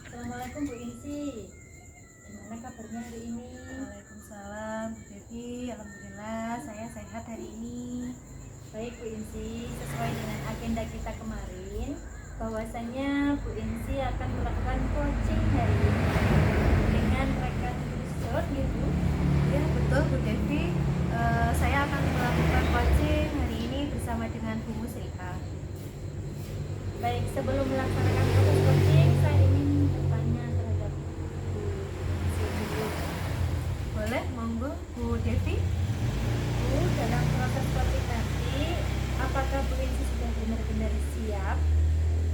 Assalamualaikum Bu Insi, gimana kabarnya hari ini? Waalaikumsalam Bu Devi, alhamdulillah saya sehat hari ini. Baik Bu Insi, sesuai dengan agenda kita kemarin, bahwasanya Bu Insi akan melakukan coaching hari ini dengan rekan Kusut, gitu. Ya betul Bu Devi, saya akan melakukan coaching hari ini bersama dengan Bu Musrika. Baik, sebelum melaksanakan proses coaching, saya ingin bertanya terhadap Bu Insi dulu. Boleh, monggo Bu Devi. Bu, dalam proses coaching nanti, apakah Bu Insi sudah benar-benar siap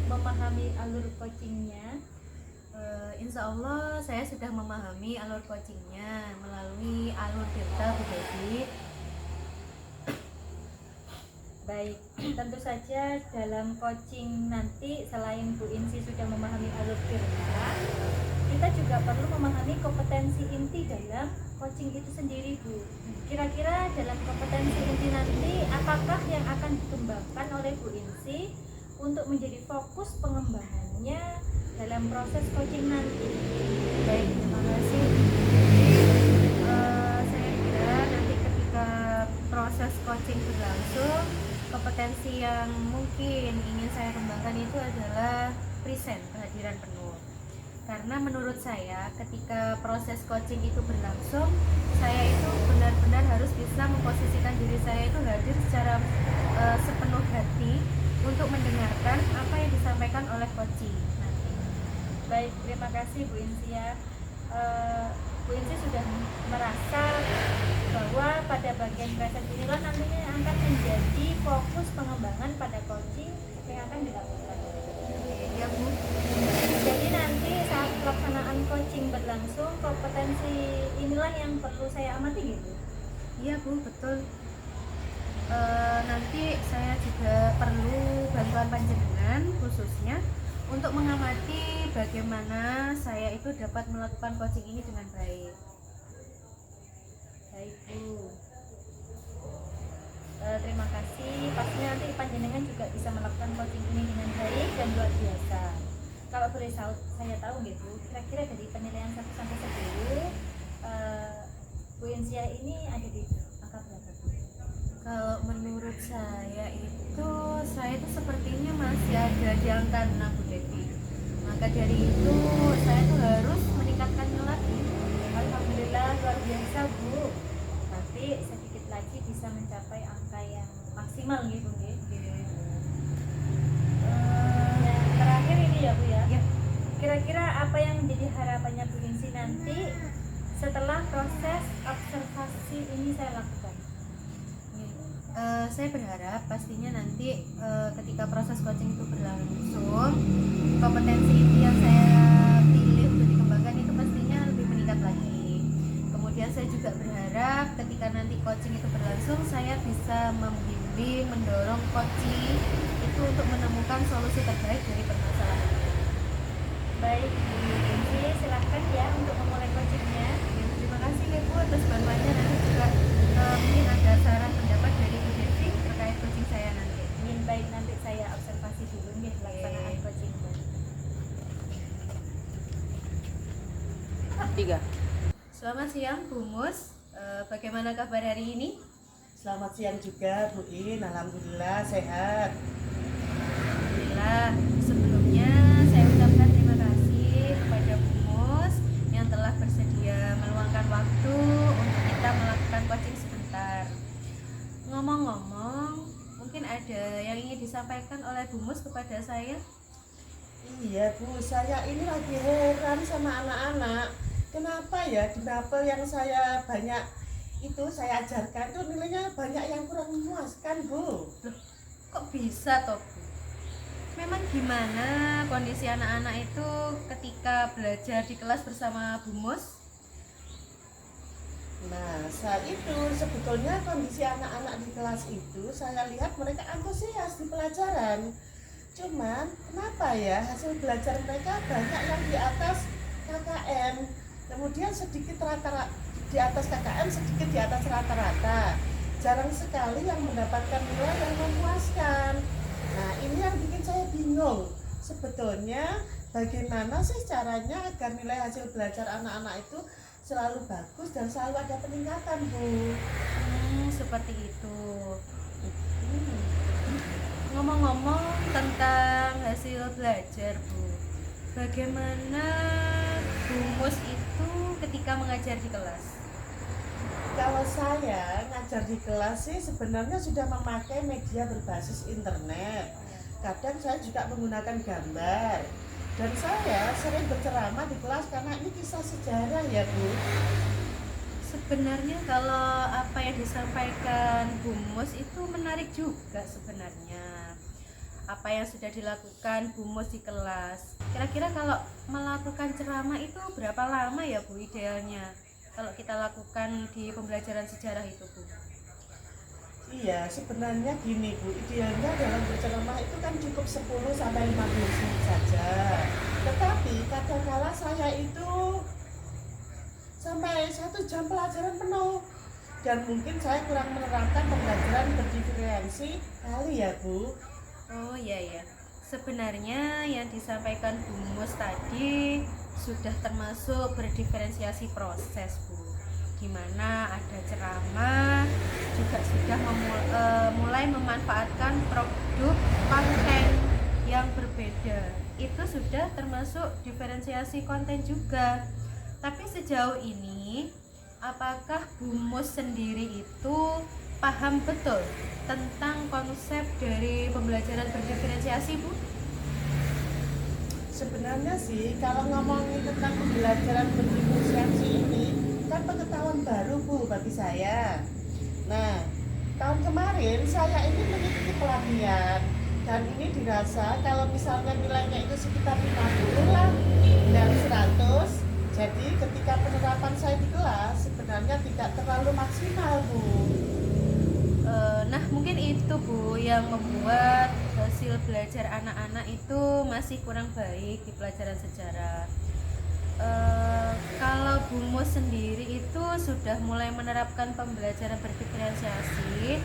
memahami alur coachingnya? Insya Allah saya sudah memahami alur coachingnya melalui alur delta Bu Devi. Baik, tentu saja dalam coaching nanti selain Bu Insi sudah memahami alur firman, kita juga perlu memahami kompetensi inti dalam coaching itu sendiri, Bu. Kira-kira dalam kompetensi inti nanti apakah yang akan dikembangkan oleh Bu Insi untuk menjadi fokus pengembangannya dalam proses coaching nanti? Baik, terima kasih. Saya kira nanti ketika proses coaching berlangsung, kompetensi yang mungkin ingin saya kembangkan itu adalah present, kehadiran penuh. Karena menurut saya ketika proses coaching itu berlangsung, saya itu benar-benar harus bisa memposisikan diri saya itu hadir secara sepenuh hati untuk mendengarkan apa yang disampaikan oleh coaching nanti. Baik, terima kasih Bu Insi ya. Bu Insi sudah merasa bahwa pada bagian present inilah nantinya yang akan menjadi fokus pengembangan pada coaching yang akan dilakukan. Ya Bu. Jadi nanti saat pelaksanaan coaching berlangsung, kompetensi inilah yang perlu saya amati gitu. Iya Bu, betul. Nanti saya juga perlu bantuan panjenengan khususnya untuk mengamati bagaimana saya itu dapat melakukan coaching ini dengan baik. Baik Bu. Terima kasih. Pastinya nanti panjenengan juga bisa melakukan coaching ini dengan baik dan luar biasa. Kalau boleh saya tahu gitu, kira-kira dari penilaian 1 sampai 10, Bu Insia ini ada di angka berapa Bu? Kalau menurut saya itu sepertinya masih ada di angka 6 Bu Devi. Maka dari itu saya tuh harus meningkatkannya lagi. Alhamdulillah luar biasa Bu. Nanti sedikit lagi bisa mencapai angka yang maksimal gitu nggih. Yang terakhir ini ya Bu ya. Ya. Kira-kira apa yang menjadi harapannya Bu Insi nanti setelah proses observasi ini saya lakukan? Saya berharap pastinya nanti ketika proses coaching itu berlangsung, kompetensi yang saya pilih untuk dikembangkan itu pastinya lebih meningkat lagi. Kemudian saya juga berharap ketika nanti coaching itu berlangsung, saya bisa membimbing, mendorong coaching itu untuk menemukan solusi terbaik dari permasalahan. Baik Bu Insi, silahkan ya untuk memulai coachingnya. Terima kasih ya Bu atas bantuannya. Nanti juga mungkin ada saran pendapat dari Bu Devi terkait coaching saya nanti. Baik, nanti saya observasi dulu nih pelaksanaan coaching. 3. Selamat siang Bu Mus, bagaimana kabar hari ini? Selamat siang juga Bu In, alhamdulillah sehat. Alhamdulillah. Sebelumnya saya ucapkan terima kasih kepada Bu Mus yang telah bersedia meluangkan waktu untuk kita melakukan coaching sebentar. Ngomong-ngomong, mungkin ada yang ingin disampaikan oleh Bu Mus kepada saya? Iya Bu, saya ini lagi heran sama anak-anak. Kenapa ya di mapel yang saya saya ajarkan itu nilainya banyak yang kurang memuaskan Bu. Loh, kok bisa toh Bu? gimana kondisi anak-anak itu ketika belajar di kelas bersama Bu Mus? Nah, saat itu sebetulnya kondisi anak-anak di kelas itu saya lihat mereka antusias di pelajaran. Cuman kenapa ya hasil belajar mereka banyak yang di atas KKM, kemudian sedikit rata-rata di atas KKM, sedikit di atas rata-rata. Jarang sekali yang mendapatkan nilai yang memuaskan. Nah, ini yang bikin saya bingung. Sebetulnya bagaimana sih caranya agar nilai hasil belajar anak-anak itu selalu bagus dan selalu ada peningkatan, Bu? Seperti itu. Ngomong-ngomong tentang hasil belajar, Bu, bagaimana Bu Mus itu ketika mengajar di kelas? Kalau saya ngajar di kelas sih sebenarnya sudah memakai media berbasis internet. Kadang saya juga menggunakan gambar. Dan saya sering berceramah di kelas karena ini kisah sejarah ya, Bu. Sebenarnya kalau apa yang disampaikan Bu Mus itu menarik juga sebenarnya. Apa yang sudah dilakukan Bu Mus di kelas. Kira-kira kalau melakukan ceramah itu berapa lama ya, Bu, idealnya? Kalau kita lakukan di pembelajaran sejarah itu, Bu. Iya, sebenarnya gini, Bu, idealnya dalam berceramah itu kan cukup 10 sampai 15 menit saja. Tetapi kadang-kala saya itu sampai 1 jam pelajaran penuh. Dan mungkin saya kurang menerapkan pembelajaran berdiferensi kali ya, Bu. Oh iya ya. Sebenarnya yang disampaikan Bu Mus tadi sudah termasuk berdiferensiasi proses, Bu. Gimana ada ceramah, juga sudah mulai memanfaatkan produk konten yang berbeda. Itu sudah termasuk diferensiasi konten juga. Tapi sejauh ini, apakah Bu Mus sendiri itu paham betul tentang konsep dari pembelajaran berdiferensiasi, Bu? Sebenarnya sih kalau ngomongin tentang pembelajaran berdiferensiasi ini kan pengetahuan baru, Bu, bagi saya. Nah, tahun kemarin saya ini mengikuti pelatihan dan ini dirasa kalau misalnya nilainya itu sekitar 50 lah dari 100. Jadi ketika penerapan saya di kelas sebenarnya tidak terlalu maksimal, Bu. Nah, mungkin itu, Bu, yang membuat hasil belajar anak-anak itu masih kurang baik di pelajaran sejarah. Kalau Bu Mus sendiri itu sudah mulai menerapkan pembelajaran berdiferensiasi,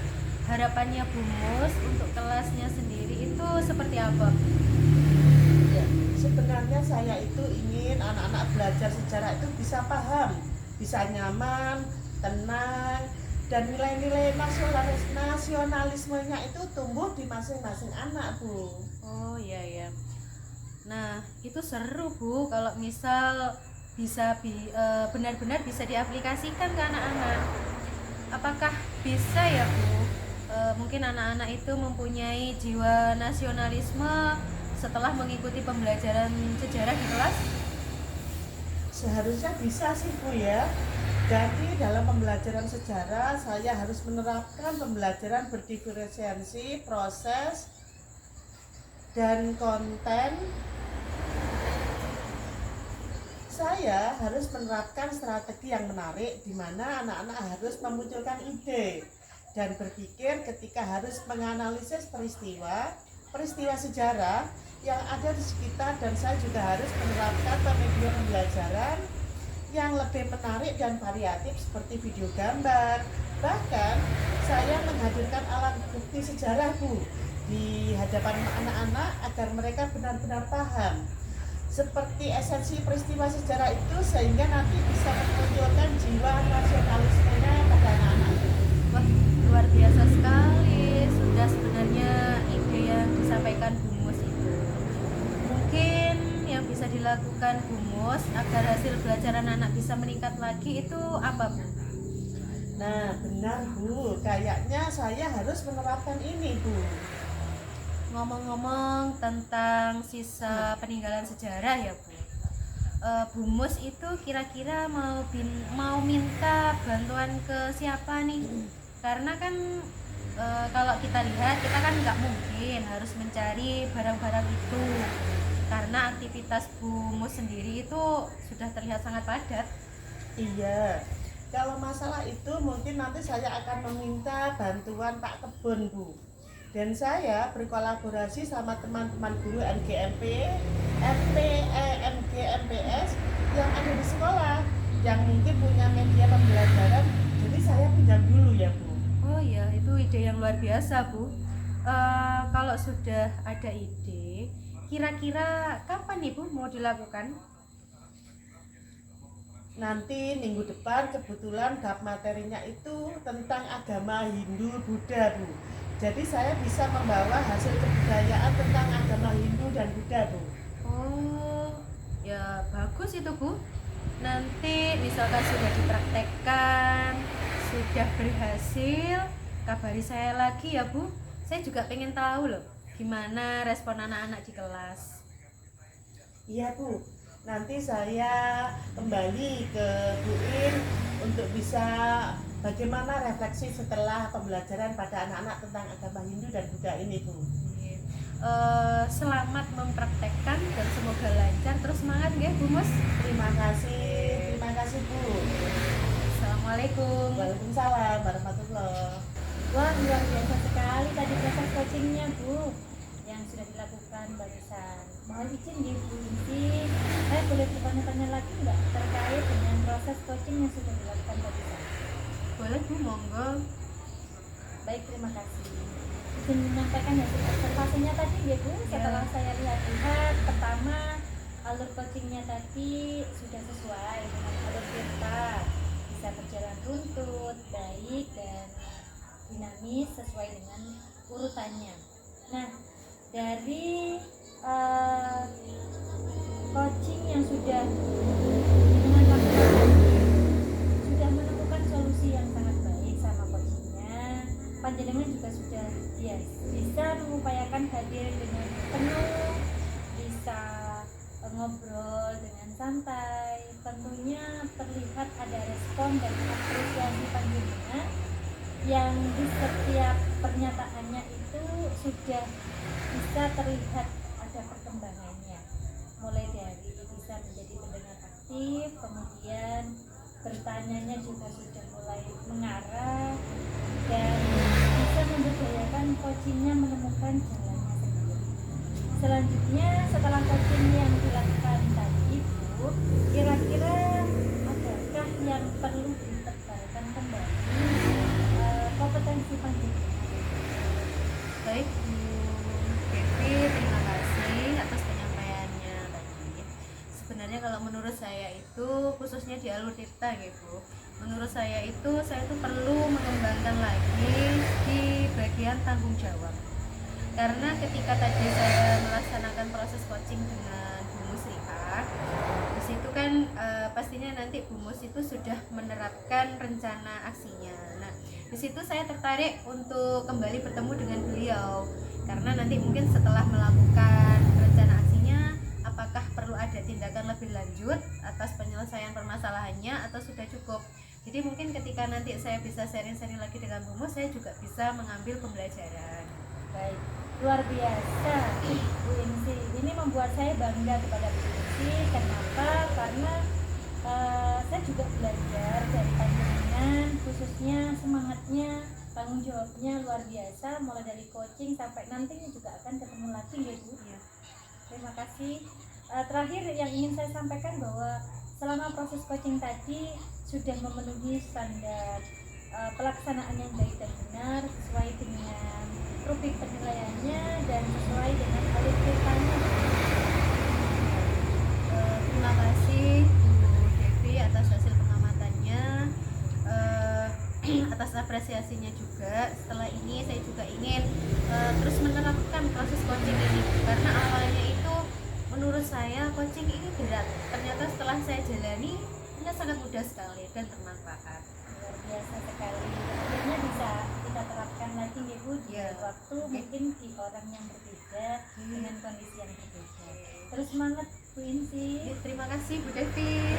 harapannya Bu Mus untuk kelasnya sendiri itu seperti apa? Ya, sebenarnya saya itu ingin anak-anak belajar sejarah itu bisa paham, bisa nyaman, tenang, dan nilai-nilai nasionalismenya itu tumbuh di masing-masing anak, Bu. Oh iya ya. Nah, itu seru, Bu, kalau misal bisa benar-benar bisa diaplikasikan ke anak-anak. Apakah bisa ya, Bu? Mungkin anak-anak itu mempunyai jiwa nasionalisme setelah mengikuti pembelajaran sejarah di kelas? Seharusnya bisa sih, Bu, ya. Jadi dalam pembelajaran sejarah saya harus menerapkan pembelajaran berdiferensiasi proses dan konten. Saya harus menerapkan strategi yang menarik di mana anak-anak harus memunculkan ide dan berpikir ketika harus menganalisis peristiwa sejarah yang ada di sekitar, dan saya juga harus menerapkan media pembelajaran yang lebih menarik dan variatif seperti video gambar. Bahkan saya menghadirkan alat bukti sejarah, Bu, di hadapan anak-anak agar mereka benar-benar paham seperti esensi peristiwa sejarah itu sehingga nanti bisa memunculkan jiwa nasionalismenya pada anak-anak. Wah, luar biasa sekali. Sudah sebenarnya ide yang disampaikan Bu Mus itu. Mungkin yang bisa dilakukan Bu Mus agar hasil belajar anak-anak bisa meningkat lagi itu apa, Bu? Nah, benar, Bu. Kayaknya saya harus menerapkan ini, Bu. Ngomong-ngomong tentang sisa peninggalan sejarah ya, Bu. Bu Mus itu kira-kira mau minta bantuan ke siapa nih? Karena kan kalau kita lihat, kita kan nggak mungkin harus mencari barang-barang itu karena aktivitas Bu Mus sendiri itu sudah terlihat sangat padat. Iya, kalau masalah itu mungkin nanti saya akan meminta bantuan Pak Kebun, Bu. Dan saya berkolaborasi sama teman-teman guru NGMP, MGMPS yang ada di sekolah, yang mungkin punya media pembelajaran. Jadi saya pinjam dulu ya, Bu. Oh iya, itu ide yang luar biasa, Bu. Kalau sudah ada ide, kira-kira kapan nih, Bu, mau dilakukan? Nanti minggu depan kebetulan bab materinya itu tentang agama Hindu Buddha, Bu. Jadi saya bisa membawa hasil kebudayaan tentang agama Hindu dan Buddha, Bu. Oh, ya bagus itu, Bu. Nanti misalkan sudah dipraktekkan, sudah berhasil, kabari saya lagi ya, Bu. Saya juga pengen tahu loh gimana respon anak-anak di kelas. Iya, Bu. Nanti saya kembali ke Bu In untuk bisa bagaimana refleksi setelah pembelajaran pada anak-anak tentang agama Hindu dan Buddha ini, Bu. Selamat mempraktekkan dan semoga lancar, terus semangat ya, Bu Mus. Terima kasih, Bu. Assalamualaikum. Waalaikumsalam warahmatullahi. Wah, luar biasa sekali tadi proses coachingnya, Bu, yang sudah dilakukan barusan. Mohon izin nih, Bu Inti, saya boleh bertanya-tanya lagi nggak terkait dengan proses coaching yang sudah dilakukan barusan? Boleh, Bu, monggo. Baik, terima kasih. Izin menyampaikan hasil observasinya tadi ya, Bu. Setelah saya lihat-lihat, pertama alur coachingnya tadi sudah sesuai dengan alur kita, bisa berjalan runtut, baik dan dinamis sesuai dengan urutannya. Nah, dari coaching yang sudah dengan waktu sudah menemukan solusi yang sangat baik sama coachingnya, panjenengan juga sudah bisa mengupayakan hadir dengan penuh, bisa ngobrol dengan santai. Tentunya terlihat ada respon dan apresiasi panjenengan yang di setiap pernyataannya itu sudah bisa terlihat ada perkembangannya, mulai dari bisa menjadi pendengar aktif, kemudian bertanyanya juga sudah mulai mengarah dan bisa memberdayakan coachingnya menemukan jalannya sendiri. Selanjutnya setelah coaching yang dilakukan tadi, Bu, kira-kira adakah yang perlu ditebalkan kembali kompetensi panjenengan? Baik, Bu Devi, terima kasih atas penyampaiannya tadi. Sebenarnya kalau menurut saya itu, khususnya di alur tirta ya, Bu, menurut saya itu perlu mengembangkan lagi di bagian tanggung jawab. Karena ketika tadi saya melaksanakan proses coaching dengan Bu Musliha, di situ kan pastinya nanti Bu Mus itu sudah menerapkan rencana aksinya. Nah, di situ saya tertarik untuk kembali bertemu dengan beliau karena nanti mungkin setelah melakukan rencana aksinya, apakah perlu ada tindakan lebih lanjut atas penyelesaian permasalahannya atau sudah cukup. Jadi mungkin ketika nanti saya bisa sharing-sharing lagi dengan Bu Mus, saya juga bisa mengambil pembelajaran. Baik, luar biasa Bu Insi. Ini membuat saya bangga kepada Bu Insi. Kenapa? Karena saya juga belajar dari panjenengan, khususnya semangatnya, tanggung jawabnya luar biasa, mulai dari coaching sampai nantinya juga akan ketemu lagi ya, Bu. Ya. Terima kasih. Terakhir yang ingin saya sampaikan bahwa selama proses coaching tadi sudah memenuhi standar pelaksanaan yang baik dan benar sesuai dengan rubrik penilaiannya dan sesuai dengan alur ceritanya. Terima kasih Bu Devi atas hasil pengamatannya, atas apresiasinya juga. Setelah ini saya juga ingin terus menerapkan proses coaching ini karena awalnya itu menurut saya coaching ini berat. Ternyata setelah saya jalani ini sangat mudah sekali dan bermanfaat. Luar biasa sekali. Akhirnya bisa kita terapkan lagi nih, Bu, di waktu mungkin di orang yang berbeda dengan kondisi yang berbeda. Terus semangat Bu Insi. Terima kasih Bu Devi.